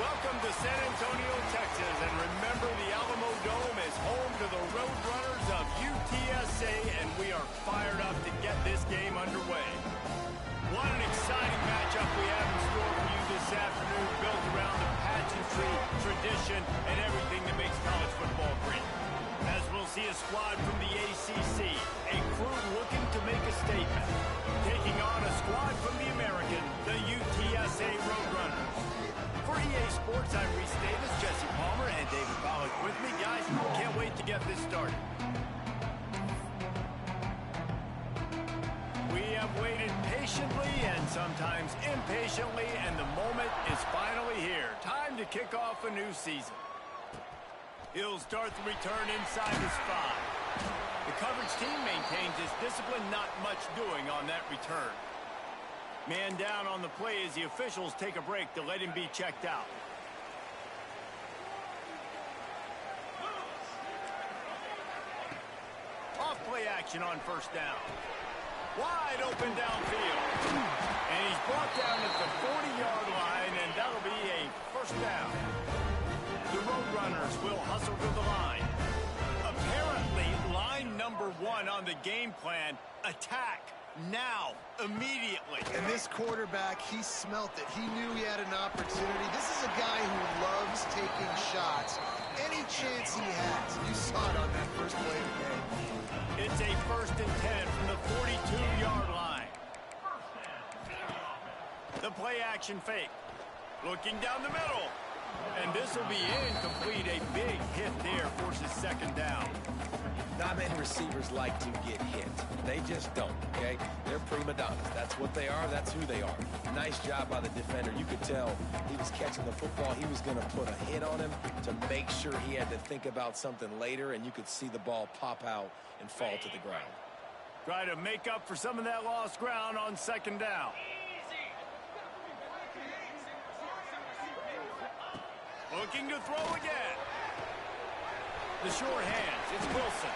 Welcome to San Antonio, Texas, and remember the Alamo Dome is home to the Roadrunners of UTSA, and we are fired up to get this game underway. What an exciting matchup we have in store for you this afternoon, built around the pageantry, tradition, and everything that makes college football great. As we'll see a squad from the ACC, a crew looking to make a statement, taking on a squad from the American, the UTSA Roadrunners. For EA Sports, I'm Reese Davis, Jesse Palmer, and David Pollack with me. Guys, can't wait to get this started. We have waited patiently and sometimes impatiently, and the moment is finally here. Time to kick off a new season. He'll start the return inside his 5. The coverage team maintains its discipline, not much doing on that return. Man down on the play as the officials take a break to let him be checked out. Off play action on first down. Wide open downfield. And he's brought down at the 40-yard line, and that'll be a first down. The Roadrunners will hustle to the line. Apparently, line number 1 on the game plan, attack. Now, immediately. And this quarterback, he smelt it. He knew he had an opportunity. This is a guy who loves taking shots. Any chance he has. You saw it on that first play today. It's a 1st and 10 from the 42-yard line. The play action fake. Looking down the middle. And this will be incomplete. A big hit there forces second down. Not many receivers like to get hit. They just don't, okay? They're prima donnas. That's what they are. That's who they are. Nice job by the defender. You could tell he was catching the football. He was going to put a hit on him to make sure he had to think about something later, and you could see the ball pop out and fall to the ground. Try to make up for some of that lost ground on second down. Looking to throw again. The short hands, it's Wilson.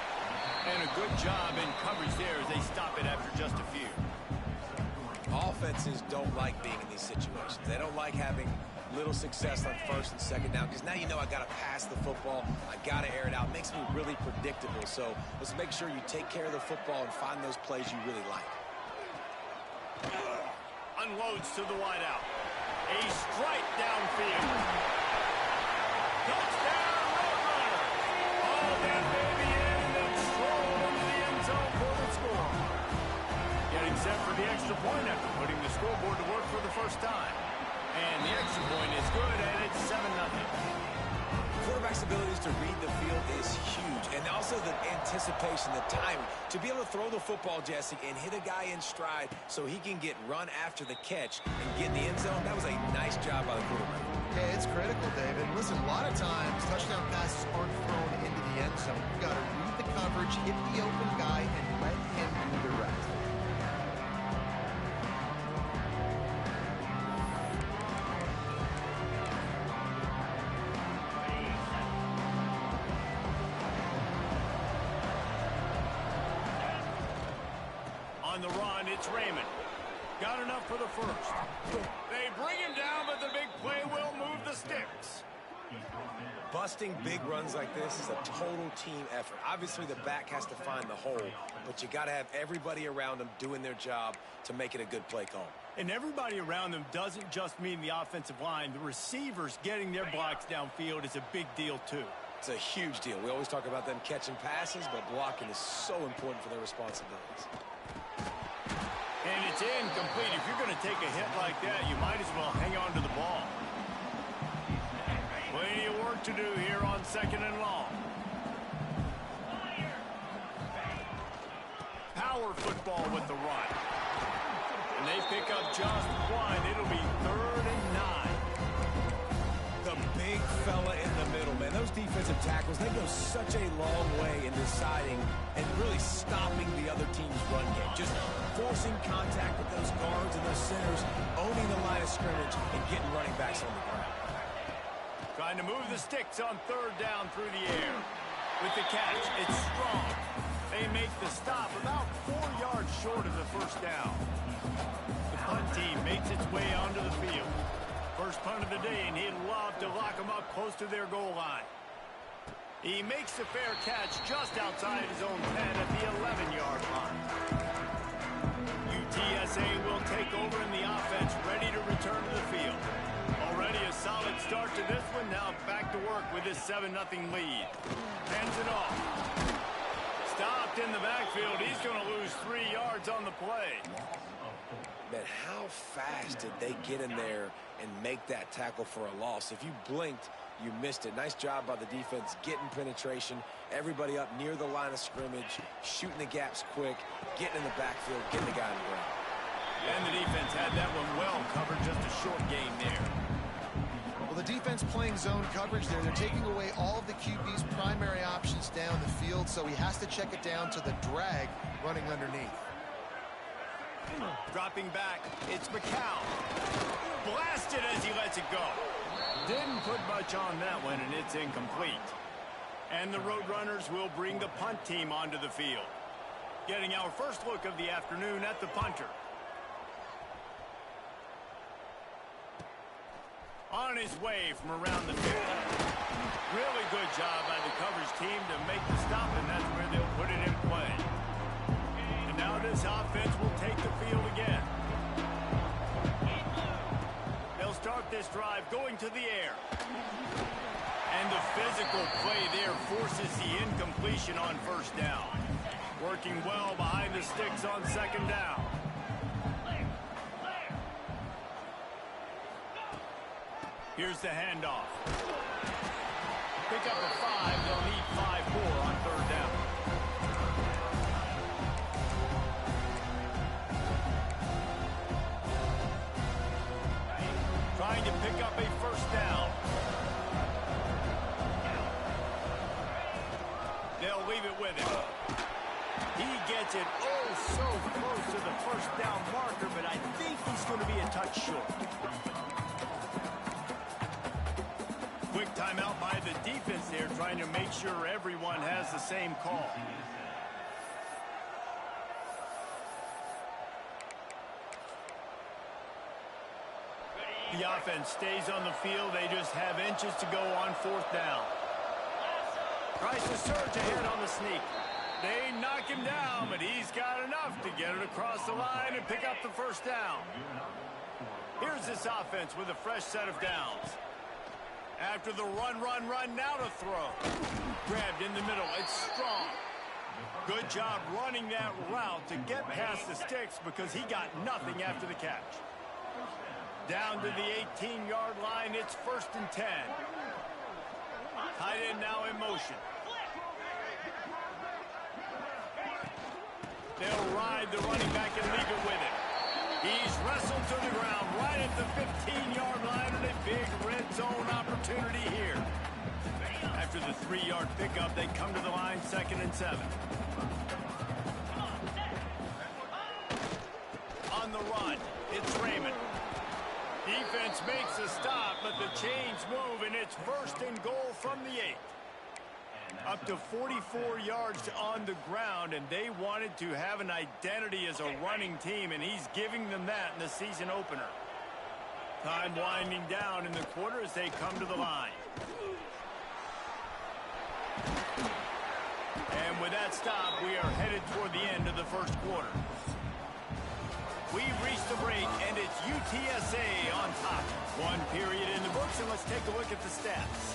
And a good job in coverage there as they stop it after just a few. Offenses don't like being in these situations. They don't like having little success on first and second down, because now you know I got to pass the football. I got to air it out. It makes me really predictable. So let's make sure you take care of the football and find those plays you really like. Unloads to the wideout. A strike downfield. Touchdown, Roadrunner! All that baby in and stroll into the end zone for the score. Getting set for the extra point after putting the scoreboard to work for the first time. And the extra point is good, and it's 7-0. Quarterback's abilities to read the field is huge, and also the anticipation, the timing. To be able to throw the football, Jesse, and hit a guy in stride so he can get run after the catch and get in the end zone, that was a nice job by the quarterback. Yeah, it's critical, David. Listen, a lot of times, touchdown passes aren't thrown into the end zone. You've got to read the coverage, hit the open guy, and let him do the rest. On the run, it's Raymond. Got enough for the first. They bring him down, but the big play will move the sticks. Busting big runs like this is a total team effort. Obviously, the back has to find the hole, but you got to have everybody around them doing their job to make it a good play call. And everybody around them doesn't just mean the offensive line. The receivers getting their blocks downfield is a big deal, too. It's a huge deal. We always talk about them catching passes, but blocking is so important for their responsibilities. And it's incomplete. If you're going to take a hit like that, you might as well hang on to the ball. Plenty of work to do here on second and long. Power football with the run. And they pick up just one. It'll be 3rd and 9. The big fella in the middle, man. Those defensive tackles, they go such a long way in deciding and really stopping the other team's run game. Just forcing contact with those guards and those centers, owning the line of scrimmage, and getting running backs on the ground. Trying to move the sticks on 3rd down through the air. With the catch, it's strong. They make the stop about 4 yards short of the first down. The punt team makes its way onto the field. First punt of the day, and he'd love to lock them up close to their goal line. He makes the fair catch just outside his own 10 at the 11-yard line. UTSA will take over in the offense, ready to return to the field. Already a solid start to this one. Now back to work with this 7-0 lead. Hands it off. Stopped in the backfield. He's going to lose 3 yards on the play. Man, how fast did they get in there and make that tackle for a loss? If you blinked, you missed it. Nice job by the defense getting penetration. Everybody up near the line of scrimmage, shooting the gaps quick, getting in the backfield, getting the guy on the ground. And the defense had that one well covered. Just a short game there. Well, the defense playing zone coverage there. They're taking away all of the QB's primary options down the field, so he has to check it down to the drag running underneath. Dropping back, it's McCown. Blasted as he lets it go. Didn't put much on that one, and it's incomplete. And the Roadrunners will bring the punt team onto the field. Getting our first look of the afternoon at the punter. On his way from around the 50. Really good job by the coverage team to make the stop, and that's where they'll put it in play. And now this offense will take the field again. They'll start this drive going to the air. And the physical play there forces the incompletion on first down. Working well behind the sticks on second down. Here's the handoff. Pick up a 5. They'll need 5 more on third down. Trying to pick up a first down. They'll leave it with him. He gets it so close to the first down marker, but I think he's going to be a touch short. Quick timeout by the defense there, trying to make sure everyone has the same call. The offense stays on the field. They just have inches to go on fourth down. Tries to surge ahead on the sneak. They knock him down, but he's got enough to get it across the line and pick up the first down. Here's this offense with a fresh set of downs. After the run, now to throw. Grabbed in the middle. It's strong. Good job running that route to get past the sticks because he got nothing after the catch. Down to the 18-yard line. It's 1st and 10. Tight end now in motion. They'll ride the running back and leave it with him. He's wrestled to the ground right at the 15-yard line, and a big red zone opportunity here. After the 3-yard pickup, they come to the line 2nd and 7. On the run, it's Raymond. Defense makes a stop, but the chains move, and it's 1st and goal from the 8. Up to 44 yards on the ground, and they wanted to have an identity as a running team, and he's giving them that in the season opener. Time winding down in the quarter as they come to the line. And with that stop, we are headed toward the end of the first quarter. We've reached the break, and it's UTSA on top. 1 period in the books, and let's take a look at the stats.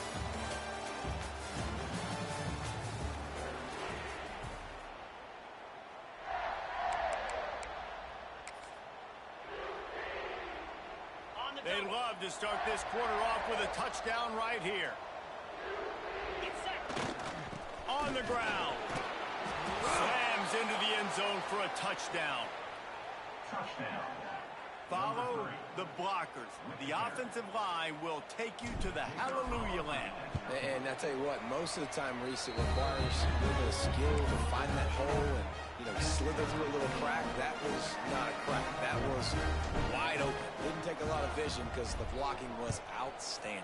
They'd love to start this quarter off with a touchdown right here. On the ground. Slams into the end zone for a touchdown. Follow the blockers. The offensive line will take you to the hallelujah land. And I tell you what, most of the time, Reese, it requires a little bit of skill to find that hole and, slither through a little crack. That was not a crack. That was wide open. Didn't take a lot of vision because the blocking was outstanding.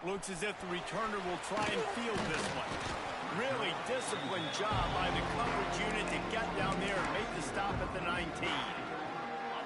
Looks as if the returner will try and field this one. Really disciplined job by the coverage unit to get down there and make the stop at the 19.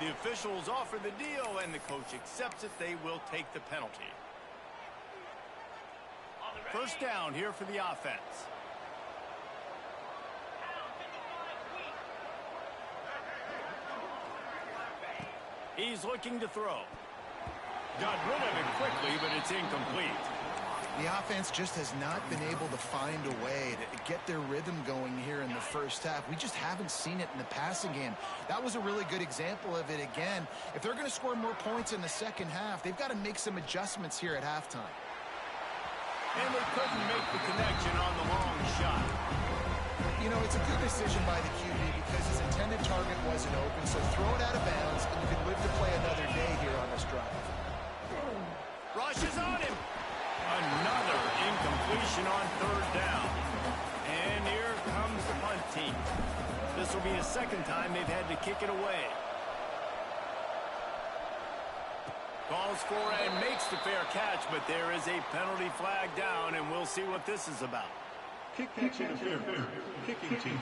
The officials offer the deal, and the coach accepts it. They will take the penalty. First down here for the offense. He's looking to throw. Got rid of it quickly, but it's incomplete. The offense just has not been able to find a way to get their rhythm going here in the first half. We just haven't seen it in the passing game. That was a really good example of it again. If they're going to score more points in the second half, they've got to make some adjustments here at halftime. And they couldn't make the connection on the long shot. You know, it's a good decision by the QB because his intended target wasn't open, so throw it out of bounds, and you can live to play another day here on this drive. Rushes on him. Another incompletion on third down. And here comes the punt team. This will be the second time they've had to kick it away. Calls for and makes the fair catch, but there is a penalty flag down, and we'll see what this is about. Kicking team.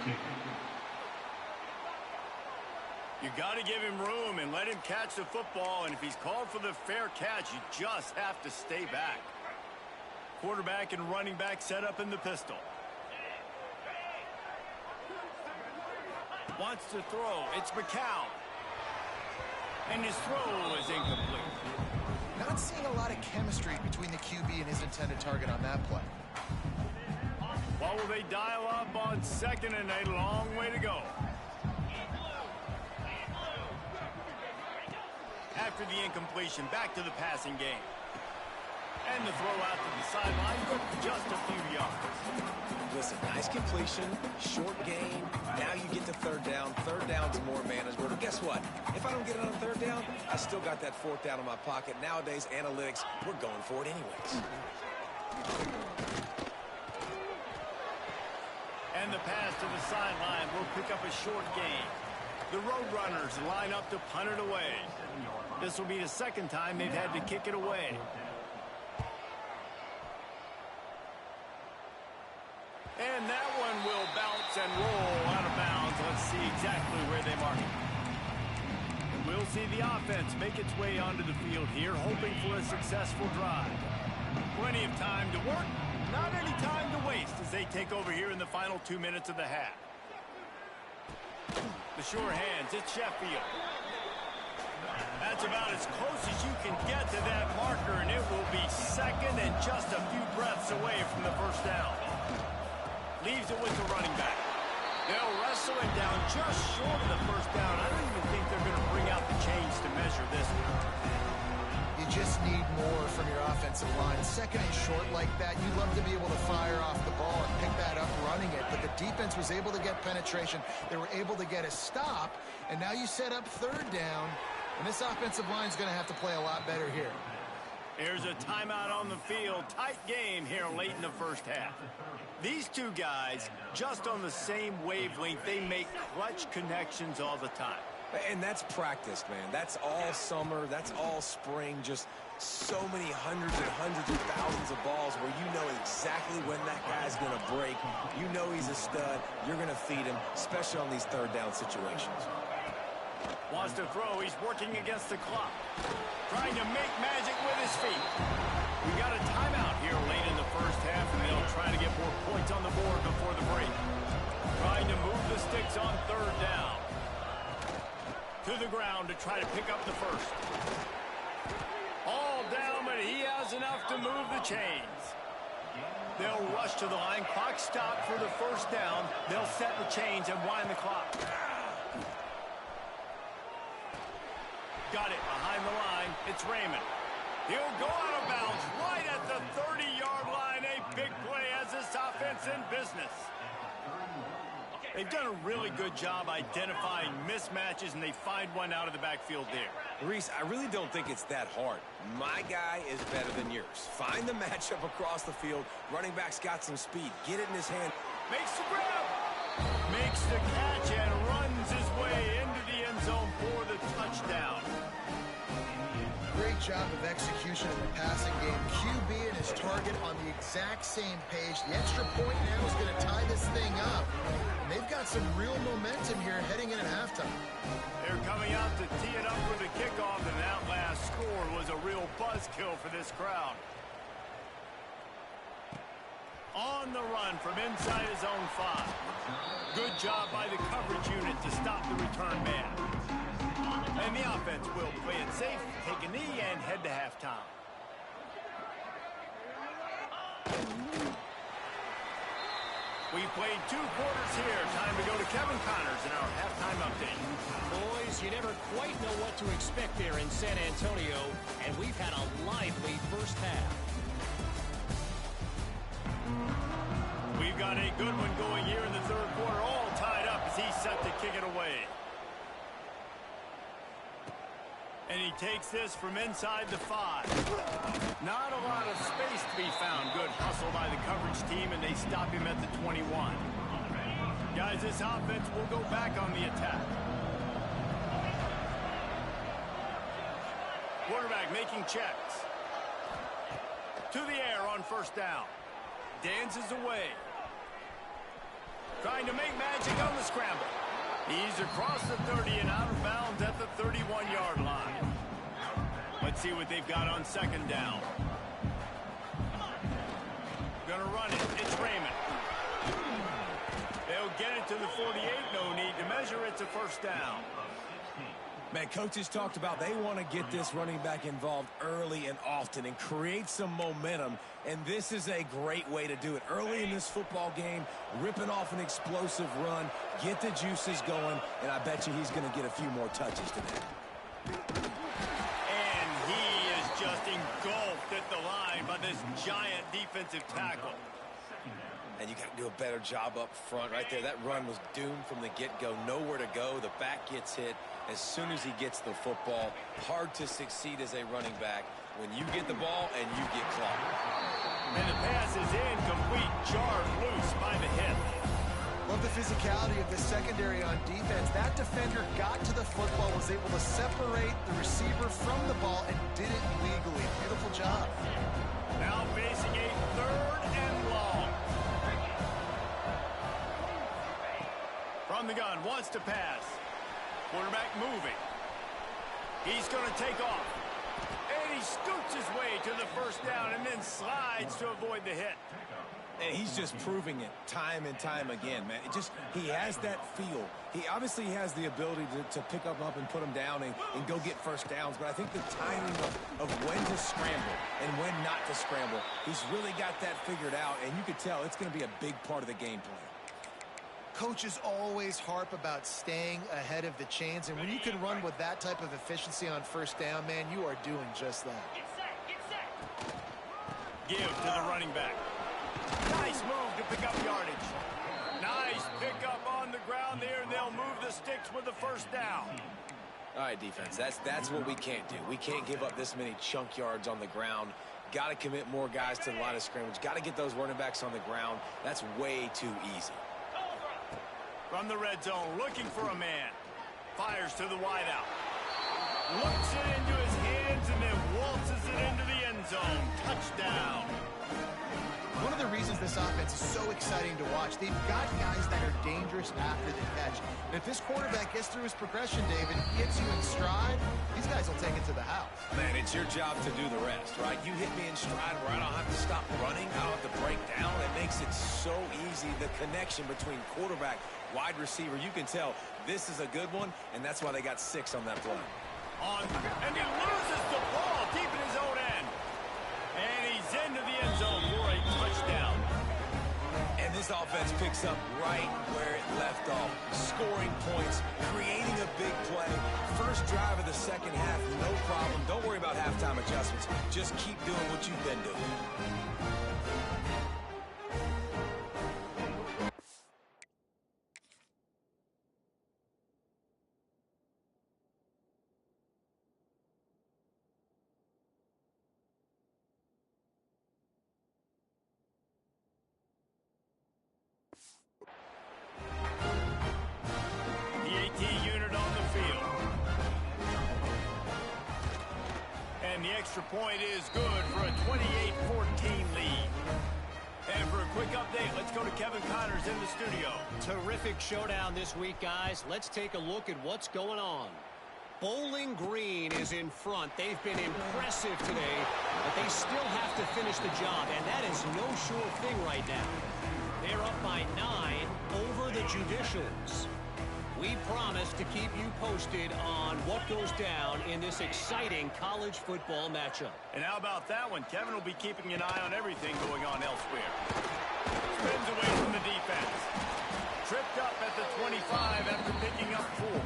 You got to give him room and let him catch the football, and if he's called for the fair catch, you just have to stay back. Quarterback and running back set up in the pistol. Wants to throw. It's McCown. And his throw is incomplete. Not seeing a lot of chemistry between the QB and his intended target on that play. What will they dial up on second and a long way to go? After the incompletion, back to the passing game. And the throw out to the sideline, but just a few yards. Listen, nice completion, short gain. Now you get to third down. Third down's more manageable. But guess what? If I don't get it on third down, I still got that fourth down in my pocket. Nowadays, analytics, we're going for it anyways. And the pass to the sideline will pick up a short gain. The Roadrunners line up to punt it away. This will be the second time they've had to kick it away. And that one will bounce and roll out of bounds. Let's see exactly where they mark it. We'll see the offense make its way onto the field here, hoping for a successful drive. Plenty of time to work, not any time to waste as they take over here in the final 2 minutes of the half. The sure hands, it's Sheffield. That's about as close as you can get to that marker, and it will be second and just a few breaths away from the first down. Leaves it with the running back. They'll wrestle it down just short of the first down. I don't even think they're going to bring out the chains to measure this one. You just need more from your offensive line. Second and short like that, you'd love to be able to fire off the ball and pick that up running it, but the defense was able to get penetration. They were able to get a stop, and now you set up third down, and this offensive line is going to have to play a lot better here. Here's a timeout on the field. Tight game here late in the first half. These two guys, just on the same wavelength, they make clutch connections all the time. And that's practice, man. That's all summer. That's all spring. Just so many hundreds and hundreds of thousands of balls where you know exactly when that guy's going to break. You know he's a stud. You're going to feed him, especially on these third down situations. Wants to throw. He's working against the clock. Trying to make magic with his feet. We got a timeout here late in the first half, and they'll try to get more points on the board before the break. Trying to move the sticks on third down. To the ground to try to pick up the first. All down, but he has enough to move the chains. They'll rush to the line. Clock stopped for the first down. They'll set the chains and wind the clock. Got it behind the line. It's Raymond. He'll go out of bounds right at the 30-yard line. A big play as this offense in business. They've done a really good job identifying mismatches, and they find one out of the backfield there. Reese, I really don't think it's that hard. My guy is better than yours. Find the matchup across the field. Running back's got some speed. Get it in his hand. Makes the grab. Makes the catch and runs his way into the end zone for the touchdown. Great job of execution in the passing game. QB and his his target on the exact same page. The extra point now is going to tie this thing up. And they've got some real momentum here heading in at halftime. They're coming out to tee it up for the kickoff, and that last score was a real buzzkill for this crowd. On the run from inside his own 5. Good job by the coverage unit to stop the return man. And the offense will play it safe, take a knee, and head to halftime. We've played 2 quarters here. Time to go to Kevin Connors in our halftime update. Boys, you never quite know what to expect there in San Antonio, and we've had a lively first half. We've got a good one going here in the 3rd quarter, all tied up as he's set to kick it away. And he takes this from inside the 5. Not a lot of space to be found. Good hustle by the coverage team, and they stop him at the 21. Guys, this offense will go back on the attack. Quarterback making checks. To the air on 1st down. Dances away. Trying to make magic on the scramble. He's across the 30 and out of bounds at the 31-yard line. Let's see what they've got on 2nd down. Gonna run it. It's Raymond. They'll get it to the 48. No need to measure. It's a 1st down. Man, coaches talked about they want to get this running back involved early and often and create some momentum, and this is a great way to do it. Early in this football game, ripping off an explosive run, get the juices going, and I bet you he's going to get a few more touches today. And he is just engulfed at the line by this giant defensive tackle. And you got to do a better job up front right there. That run was doomed from the get-go. Nowhere to go. The back gets hit as soon as he gets the football. Hard to succeed as a running back when you get the ball and you get clogged. And the pass is incomplete. Jarred loose by the hip. Love the physicality of the secondary on defense. That defender got to the football, was able to separate the receiver from the ball, and did it legally. Beautiful job. Now facing a 3rd and long. From the gun, wants to pass. Quarterback moving. He's going to take off. And he scoots his way to the 1st down and then slides to avoid the hit. And he's just proving it time and time again, man. He has that feel. He obviously has the ability to pick them up and put them down and go get 1st downs. But I think the timing of when to scramble and when not to scramble, he's really got that figured out. And you could tell it's going to be a big part of the game plan. Coaches always harp about staying ahead of the chains, and when you can run with that type of efficiency on 1st down, man, you are doing just that. Give to the running back. Nice move to pick up yardage. Nice pickup on the ground there, and they'll move the sticks with the 1st down. All right, defense, that's what we can't do. We can't give up this many chunk yards on the ground. Got to commit more guys to the line of scrimmage. Got to get those running backs on the ground. That's way too easy. From the red zone, looking for a man. Fires to the wideout. Looks it into his hands and then waltzes it into the end zone. Touchdown. One of the reasons this offense is so exciting to watch, they've got guys that are dangerous after the catch. And if this quarterback gets through his progression, David, hits you in stride, these guys will take it to the house. Man, it's your job to do the rest, right? You hit me in stride where I don't have to stop running. I don't have to break down. It makes it so easy. The connection between quarterback, wide receiver, you can tell this is a good one, and that's why they got 6 on that play. And he loses the ball deep in his own end. And he's into the end zone for a touchdown. And this offense picks up right where it left off. Scoring points, creating a big play. First drive of the 2nd half, no problem. Don't worry about halftime adjustments. Just keep doing what you've been doing. And the extra point is good for a 28-14 in the studio. Terrific showdown this week, guys. Let's take a look at what's going on. Bowling Green is in front. They've been impressive today, but they still have to finish the job, and that is no sure thing right now. They're up by 9 over the Judicials. We promise to keep you posted on what goes down in this exciting college football matchup. And how about that one? Kevin will be keeping an eye on everything going on elsewhere. Spins away from the defense. Tripped up at the 25 after picking up 4.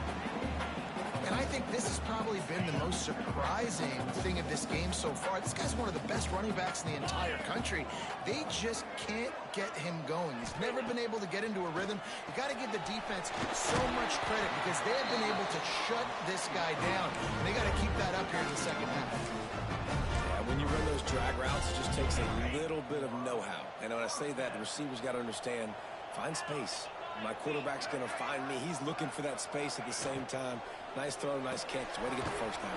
And I think this has probably been the most surprising thing of this game so far. This guy's one of the best running backs in the entire country. They just can't get him going. He's never been able to get into a rhythm. You got to give the defense so much credit because they have been able to shut this guy down. And they got to keep that up here in the second half. Yeah, when you run those drag routes, it just takes a little bit of know-how. And when I say that, the receivers got to understand, find space. My quarterback's going to find me. He's looking for that space at the same time. Nice throw, nice catch. Way to get the first down.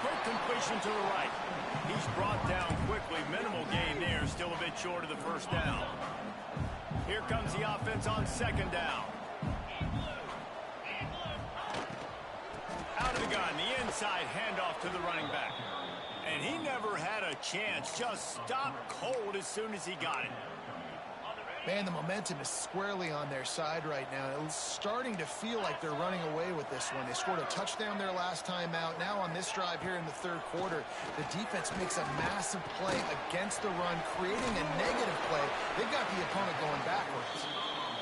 Quick completion to the right. He's brought down quickly. Minimal gain there. Still a bit short of the first down. Here comes the offense on second down. Out of the gun. The inside handoff to the running back. And he never had a chance. Just stopped cold as soon as he got it. Man, the momentum is squarely on their side right now. It's starting to feel like they're running away with this one. They scored a touchdown their last time out. Now on this drive here in the third quarter, the defense makes a massive play against the run, creating a negative play. They've got the opponent going backwards.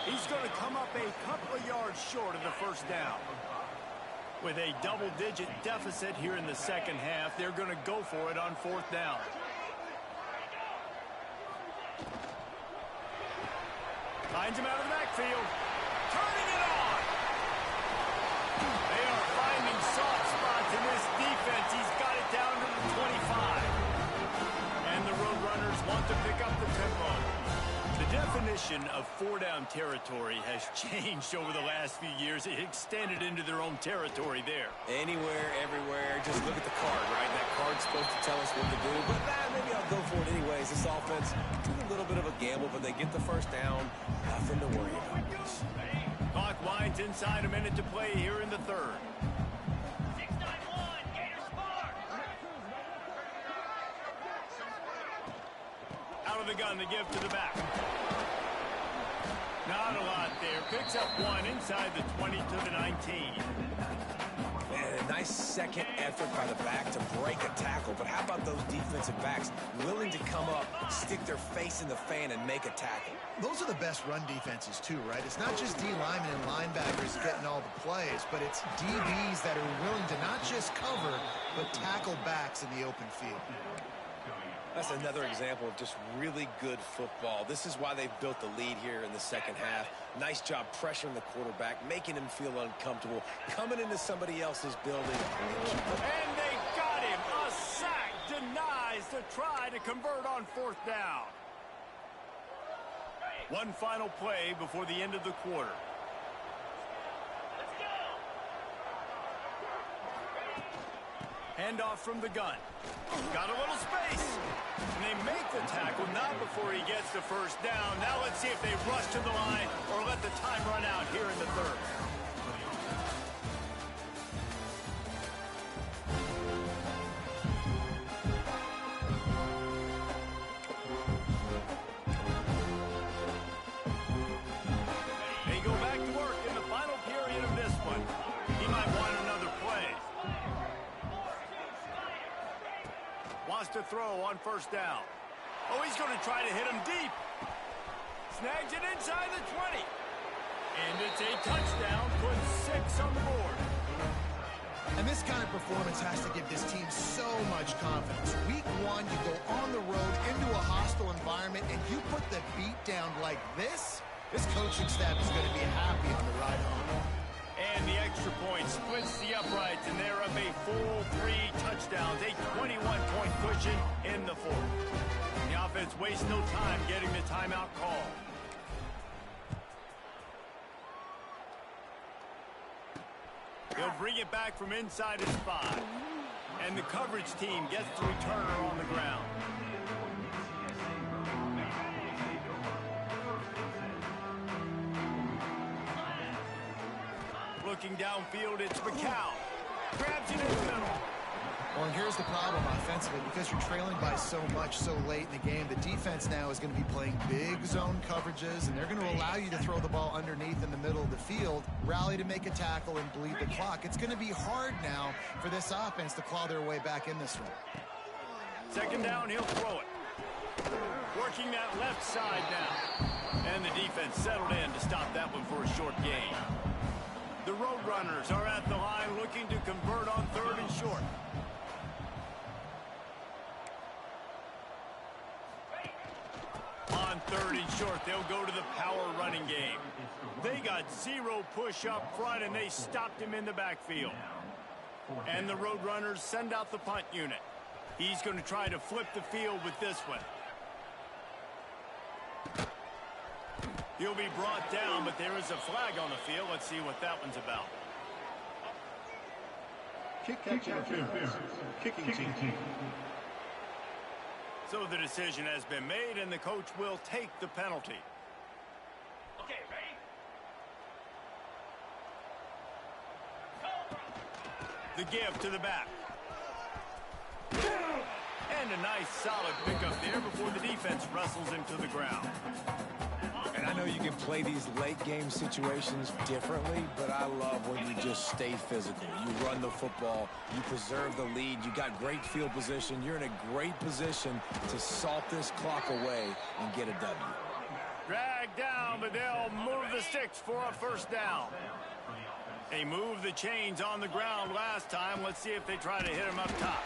He's going to come up a couple of yards short of the first down. With a double-digit deficit here in the second half, they're going to go for it on fourth down. Finds him out of the backfield. Turning it on. They are finding soft spots in this defense. He's got it down to the 25. And the Roadrunners want to pick up the tempo. The definition of four-down territory has changed over the last few years. It extended into their own territory there. Anywhere, everywhere. Just look at the card, right? That card's supposed to tell us what to do. But maybe I'll go for it anyways. This offense took a little bit of a gamble, but they get the first down. Nothing to worry about. Clock winds inside a minute to play here in the third. Out of the gun to give to the back. Not a lot there. Picks up one inside the 20 to the 19. Man, a nice second effort by the back to break a tackle. But how about those defensive backs willing to come up, stick their face in the fan, and make a tackle? Those are the best run defenses, too, right? It's not just D linemen and linebackers getting all the plays, but it's DBs that are willing to not just cover, but tackle backs in the open field. That's another example of just really good football. This is why they've built the lead here in the second half. Nice job pressuring the quarterback, making him feel uncomfortable, coming into somebody else's building. And they got him. A sack denies the try to convert on fourth down. One final play before the end of the quarter. Handoff from the gun. Got a little space. And they make the tackle, not before he gets the first down. Now let's see if they rush to the line or let the time run out here in the third. They go back to work in the final period of this one. He might want another play. Wants to throw on first down. Oh, he's going to try to hit him deep. Snags it inside the 20. And it's a touchdown. Puts 6 on the board. And this kind of performance has to give this team so much confidence. Week 1, you go on the road into a hostile environment, and you put the beat down like this coaching staff is going to be happy on the ride home. And the extra point splits the uprights, and they're up a full 3 touchdowns, a 21-point cushion in the fourth. The offense wastes no time getting the timeout call. He'll bring it back from inside his 5. And the coverage team gets the returner on the ground. looking downfield. It's McCown. Grabs it in the middle. Well, and here's the problem offensively. Because you're trailing by so much so late in the game, the defense now is going to be playing big zone coverages, and they're going to allow you to throw the ball underneath in the middle of the field, rally to make a tackle, and bleed the clock. It's going to be hard now for this offense to claw their way back in this one. Second down, he'll throw it. Working that left side now. And the defense settled in to stop that one for a short gain. The Roadrunners are at the line looking to convert on 3rd and short. On 3rd and short, they'll go to the power running game. They got 0 push up front, and they stopped him in the backfield. And the Roadrunners send out the punt unit. He's going to try to flip the field with this one. He'll be brought down, but there is a flag on the field. Let's see what that one's about. Kick interference. Kicking team. So the decision has been made, and the coach will take the penalty. Okay, ready? The give to the back. And a nice solid pickup there before the defense wrestles him to the ground. And I know you can play these late game situations differently, but I love when you just stay physical. You run the football, you preserve the lead, you got great field position, you're in a great position to salt this clock away and get a W. Dragged down, but they'll move the sticks for a first down. They moved the chains on the ground last time. Let's see if they try to hit him up top.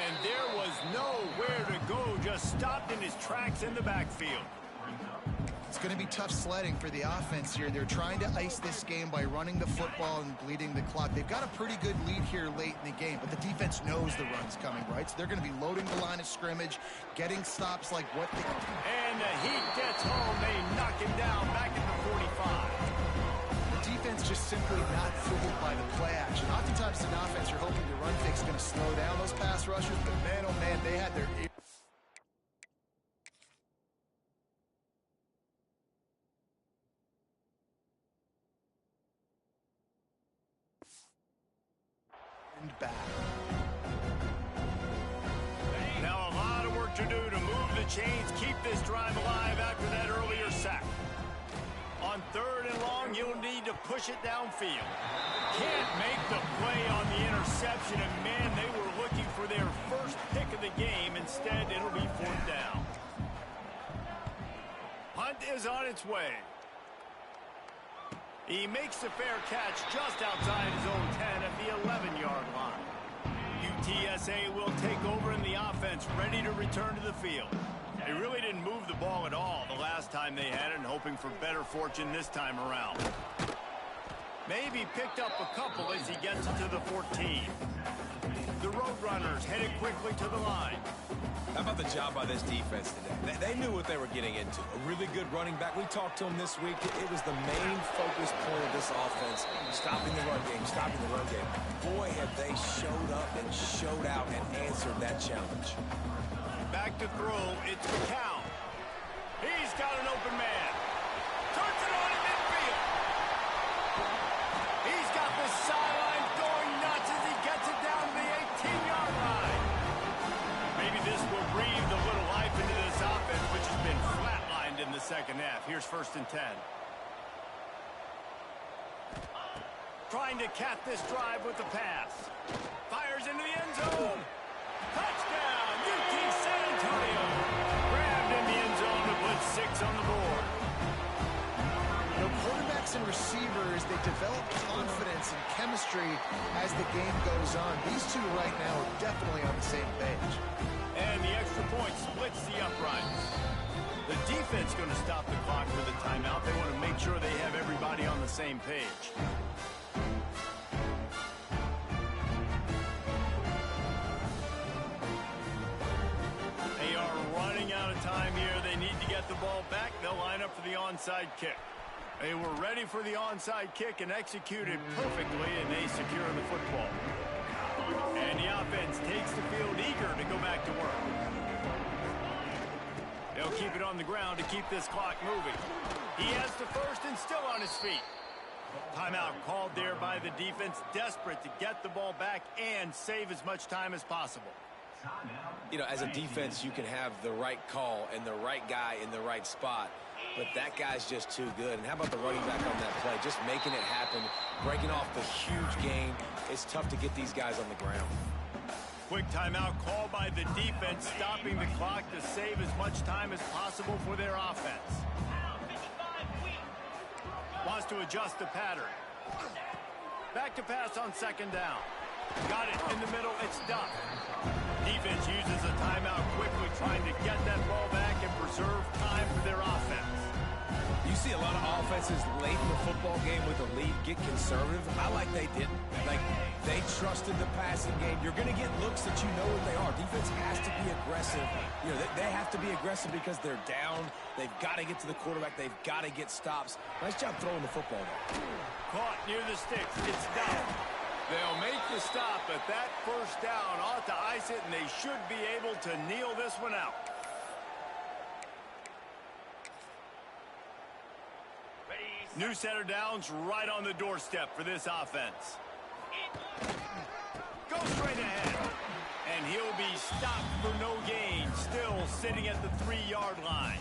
And there was nowhere to go, just stopped in his tracks in the backfield. It's going to be tough sledding for the offense here. They're trying to ice this game by running the football and bleeding the clock. They've got a pretty good lead here late in the game, but the defense knows the run's coming, right? So they're going to be loading the line of scrimmage, getting stops like what they... And the heat gets home. They knock him down back at the 45. The defense just simply not fooled by the play action. Oftentimes in offense, you're hoping the run fake is going to slow down those pass rushers, but man, oh man, they had their ear. Back. Now a lot of work to do to move the chains, keep this drive alive after that earlier sack. On 3rd and long, you'll need to push it downfield. Can't make the play on the interception, and man, they were looking for their first pick of the game. Instead, it'll be 4th down. Hunt is on its way. He makes the fair catch just outside his own 10 at the 11-yard line. UTSA will take over in the offense, ready to return to the field. They really didn't move the ball at all the last time they had it, and hoping for better fortune this time around. Maybe picked up a couple as he gets it to the 14. The Roadrunners headed quickly to the line. How about the job by this defense today? They knew what they were getting into. A really good running back. We talked to him this week. It was the main focus point of this offense, stopping the run game, stopping the run game. Boy, have they showed up and showed out and answered that challenge. Back to throw, it's McCown. He's got an open man. Turns it on in midfield. He's got the sideline going nuts as he gets it down to the 18-yard line. Maybe this will breathe a little life into this offense, which has been flatlined in the second half. Here's 1st and 10. Trying to cap this drive with the pass. Fires into the end zone. Touchdown, UT San Antonio. Grabbed in the end zone to put 6 on the board. You know, quarterbacks and receivers, they develop confidence and chemistry as the game goes on. These two right now are definitely on the same page. And the extra point splits the uprights. The defense going to stop the clock with a timeout. They want to make sure they have everybody on the same page. They are running out of time here. They need to get the ball back. They'll line up for the onside kick. They were ready for the onside kick and executed perfectly, and they secure the football. And the offense takes the field eager to go back to work. They'll keep it on the ground to keep this clock moving. He has the first and still on his feet. Timeout called there by the defense, desperate to get the ball back and save as much time as possible. You know, as a defense, you can have the right call and the right guy in the right spot, but that guy's just too good. And how about the running back on that play? Just making it happen, breaking off the huge gain. It's tough to get these guys on the ground. Quick timeout called by the defense, stopping the clock to save as much time as possible for their offense. Wants to adjust the pattern. Back to pass on second down. Got it in the middle. It's done. Defense uses a timeout quickly, trying to get that ball back and preserve time for their offense. You see a lot of offenses late in the football game with a lead get conservative. I like they didn't. Like, they trusted the passing game. You're going to get looks that you know what they are. Defense has to be aggressive. You know, they have to be aggressive because they're down. They've got to get to the quarterback. They've got to get stops. Nice job throwing the football, though. Caught near the sticks. It's down. They'll make the stop, but that first down ought to ice it, and they should be able to kneel this one out. New set of downs right on the doorstep for this offense. Go straight ahead. And he'll be stopped for no gain, still sitting at the 3-yard line.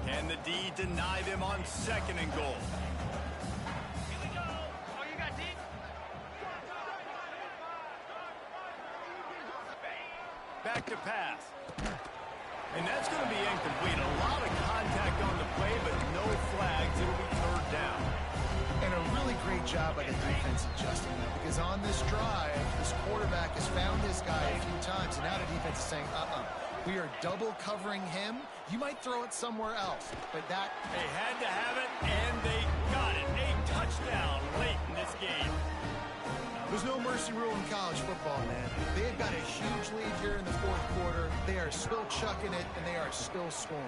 Can the D deny them on second and goal? Back to pass. And that's going to be incomplete. A lot of contact on the play, but no flags. It'll be third down. And a really great job by the defense adjusting that, because on this drive, this quarterback has found this guy a few times, and now the defense is saying, we are double covering him. You might throw it somewhere else, but that... They had to have it, and they got it. A touchdown late in this game. There's no mercy rule in college football, man. They've got a huge lead here in the fourth quarter. They are still chucking it, and they are still scoring.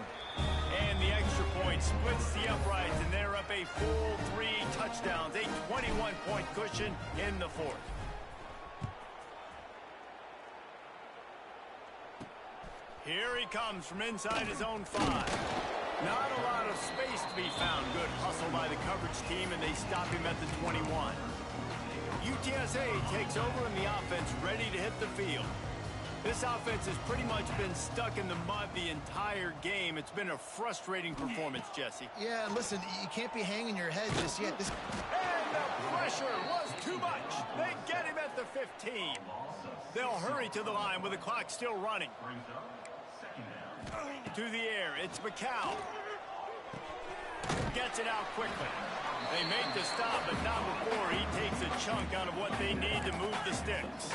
And the extra point splits the uprights, and they're up a full 3 touchdowns, a 21-point cushion in the fourth. Here he comes from inside his own 5. Not a lot of space to be found. Good hustle by the coverage team, and they stop him at the 21. UTSA takes over in the offense, ready to hit the field. This offense has pretty much been stuck in the mud the entire game. It's been a frustrating performance, Jesse. Yeah, listen, you can't be hanging your head just yet. And the pressure was too much. They get him at the 15. They'll hurry to the line with the clock still running. To the air, it's McCow. Gets it out quickly. They make the stop, but not before he takes a chunk out of what they need to move the sticks.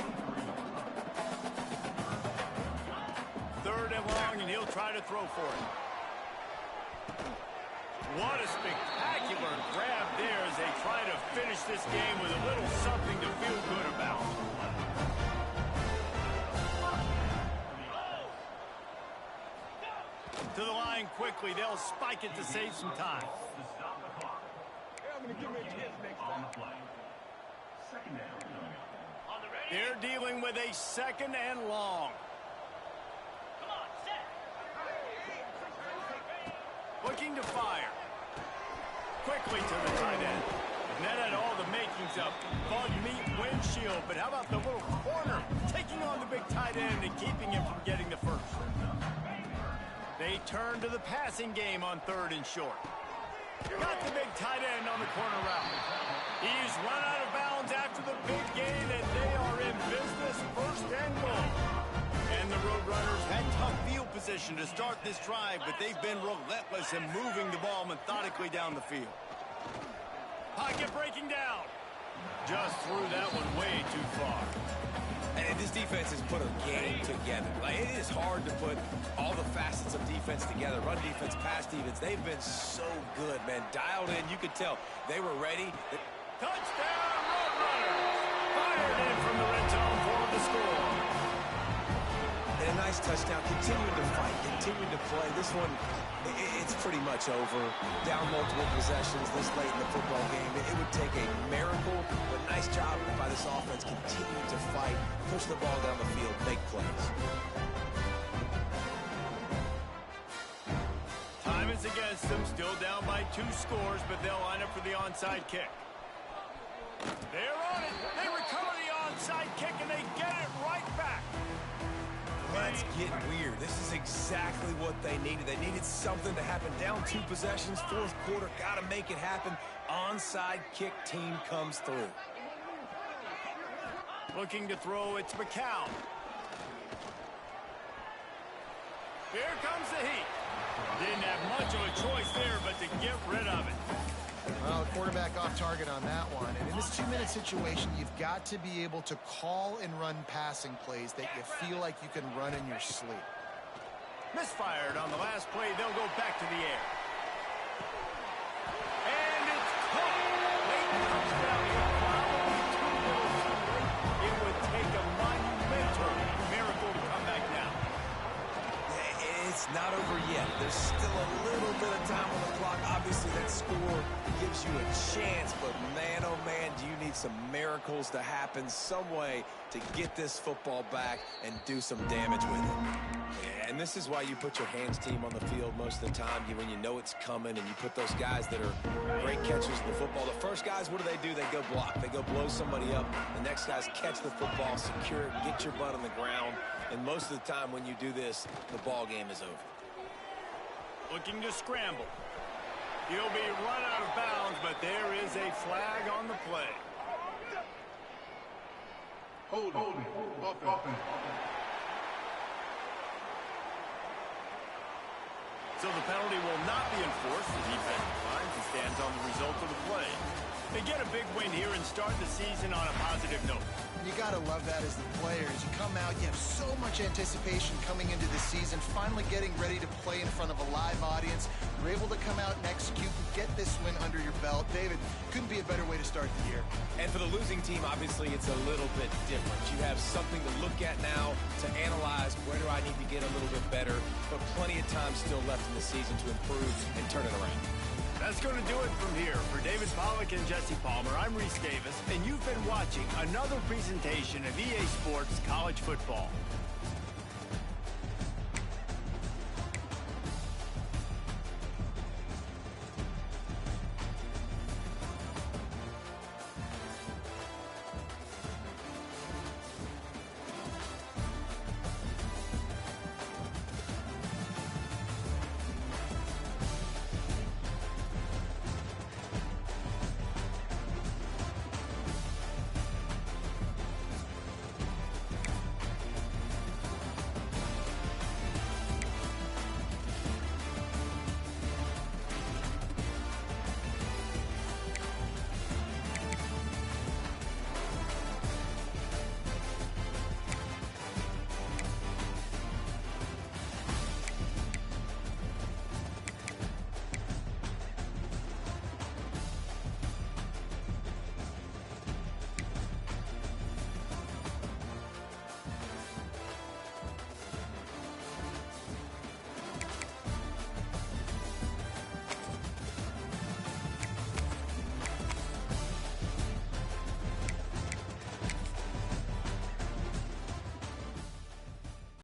Third and long, and he'll try to throw for it. What a spectacular grab there as they try to finish this game with a little something to feel good about. To the line quickly. They'll spike it to save some time. They're dealing with a second and long. Looking to fire. Quickly to the tight end. And that had all the makings of bug meat windshield. But how about the little corner taking on the big tight end and keeping him from getting the first? They turn to the passing game on third and short. Got the big tight end on the corner route. He's run out of bounds after the big gain, and they are in business, first and goal. And the Roadrunners had tough field position to start this drive, but they've been relentless in moving the ball methodically down the field. Pocket breaking down. Just threw that one way too far. And this defense has put a game together. Like, it is hard to put all the facets of defense together. Run defense, pass defense. They've been so good, man. Dialed in. You could tell they were ready. Touchdown, Roadrunners! Fired in from the red zone for the score. And a nice touchdown. Continuing to fight, continuing to play. This one, it's pretty much over. Down multiple possessions this late in the football game. It would take a miracle, but nice job by this offense continuing to fight, push the ball down the field, make plays. Time is defense against them, still down by 2 scores, but they'll line up for the onside kick. They're on it. They recover the onside kick, and they get it right back. That's getting weird. This is exactly what they needed. They needed something to happen. Down 2 possessions, 4th quarter. Got to make it happen. Onside kick team comes through. Looking to throw, it's McCown. Here comes the heat. Didn't have much of a choice there, but to get rid of it. Well, the quarterback off target on that one. And in this 2-minute situation, you've got to be able to call and run passing plays that you feel like you can run in your sleep. Misfired on the last play. They'll go back to the air. And it's caught. Late comes down here. Probably too little too late. It would take a monumental miracle to come back now. It's not over yet. There's still a little bit of time on the clock. Obviously, that score gives you a chance, but man, oh man, do you need some miracles to happen some way to get this football back and do some damage with it. And this is why you put your hands team on the field most of the time, when you know it's coming, and you put those guys that are great catchers in the football. The first guys, what do? They go block. They go blow somebody up. The next guys catch the football, secure it, get your butt on the ground. And most of the time when you do this, the ball game is over. Looking to scramble. He'll be run out of bounds, but there is a flag on the play. Holding. Offense. So the penalty will not be enforced. The defense declines and stands on the result of the play. They get a big win here and start the season on a positive note. You got to love that as the players. You come out, you have so much anticipation coming into the season, finally getting ready to play in front of a live audience. You're able to come out and execute and get this win under your belt. David, couldn't be a better way to start the year. And for the losing team, obviously, it's a little bit different. You have something to look at now, to analyze where do I need to get a little bit better, but plenty of time still left in the season to improve and turn it around. That's going to do it from here. For David Pollack and Jesse Palmer, I'm Reese Davis, and you've been watching another presentation of EA Sports College Football.